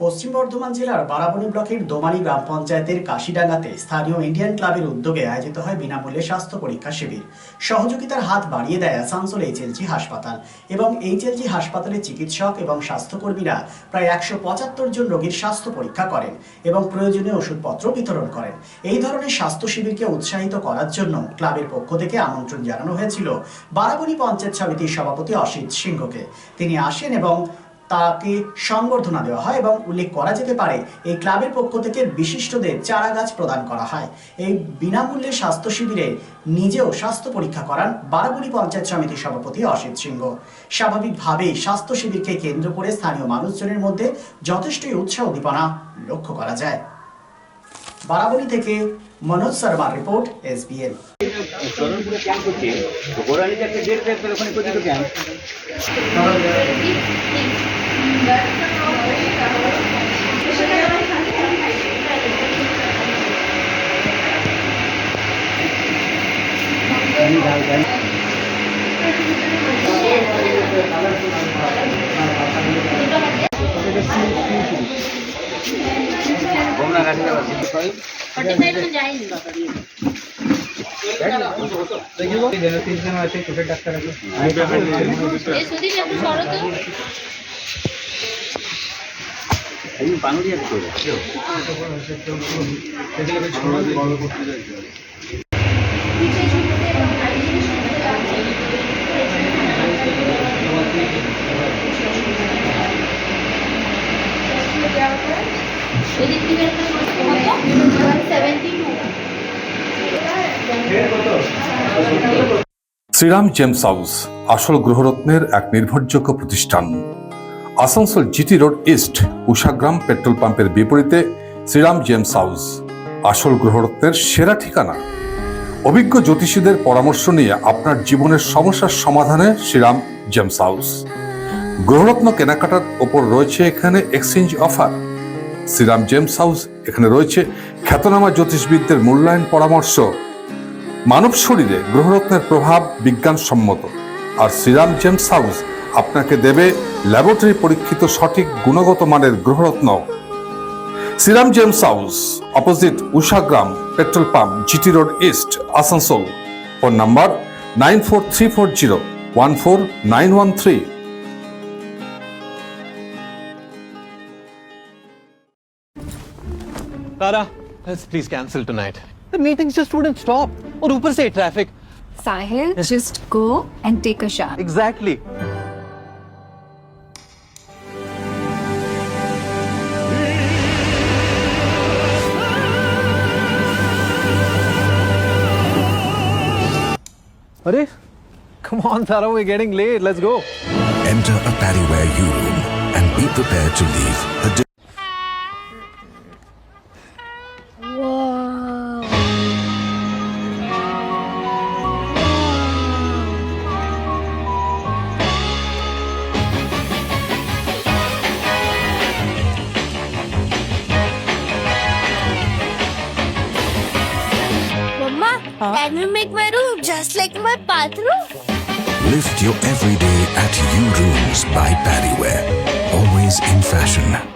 পশ্চিম বর্ধমান জেলার বারাবণী ব্লকের দোমানি গ্রাম পঞ্চায়েতের কাশিডাঙ্গাতে স্থানীয় ইন্ডিয়ান ক্লাবের উদ্যোগে আয়োজিত হয় বিনামূল্যে স্বাস্থ্য পরীক্ষা শিবির। সহযোগিতার হাত বাড়িয়ে দেয় আসানসোল এইচএলজি হাসপাতাল এবং এইচএলজি হাসপাতালের চিকিৎসক এবং স্বাস্থ্যকর্মীরা প্রায় 175 জন রোগীর স্বাস্থ্য পরীক্ষা করেন এবং প্রয়োজনীয় ওষুধপত্র বিতরণ করেন। এই ধরনের স্বাস্থ্য শিবিরকে উৎসাহিত করার জন্য ক্লাবের পক্ষ থেকে আমন্ত্রণ জানানো হয়েছিল বারাবণী পঞ্চায়েত সমিতির সভাপতি অসিত সিংহকে। তিনি আসেন এবং তাকে সংবর্ধনা দেওয়া হয় এবং উল্লেখ করা যেতে পারে এই ক্লাবের পক্ষ থেকে বিশিষ্টদের চারা গাছ প্রদান করা হয়। এই বিনামূল্যে স্বাস্থ্য শিবিরে নিজেও স্বাস্থ্য পরীক্ষা করান বারাবণী পঞ্চায়েত সমিতির সভাপতি অসিত সিংহ। স্বাভাবিকভাবেই স্বাস্থ্য শিবিরকে কেন্দ্র করে স্থানীয় মানুষজনের মধ্যে যথেষ্টই উৎসাহ উদ্দীপনা লক্ষ্য করা যায়। বারাবণী থেকে মনোজ শর্মার রিপোর্ট, SBN। শ্রীরাম জেমস হাউস আসল গ্রহরত্নের এক নির্ভরযোগ্য প্রতিষ্ঠান। Asansol GT road east Ushagram petrol পাম্পের বিপরীতে শ্রীরাম জেমস হাউস আসল গ্রহরত্নের সেরা ঠিকানা। অভিজ্ঞ জ্যোতিষীদের পরামর্শ নিয়ে আপনার জীবনের সমস্যার সমাধানে শ্রীরাম জেমস হাউস। গ্রহরত্ন কেনাকাটার ওপর রয়েছে এখানে exchange offer. Shriram gems house এখানে রয়েছে খ্যাতনামা জ্যোতিষবিদদের মূল্যায়ন পরামর্শ। মানব শরীরে গ্রহরত্নের প্রভাব বিজ্ঞানসম্মত, আর শ্রীরাম জেমস হাউস আপনাকে দেবে ল্যাবরেটরি পরীক্ষিত সঠিক গুণগত মানের গ্রহরত্ন। Shriram gems house, opposite Ushagram petrol pump, GT road east, Asansol. Phone number 9434014913। Tara, let's please cancel tonight. The meetings just wouldn't stop. और ऊपर से traffic. Sahil, just go and take a shower. Exactly. Arey, come on, Tara, we're getting late. Let's go. Enter a Paddyware U-Room and be prepared to leave a Mama, can we make my room just like my bathroom? Lift your everyday at U-Rooms by Paddyware. Always in fashion.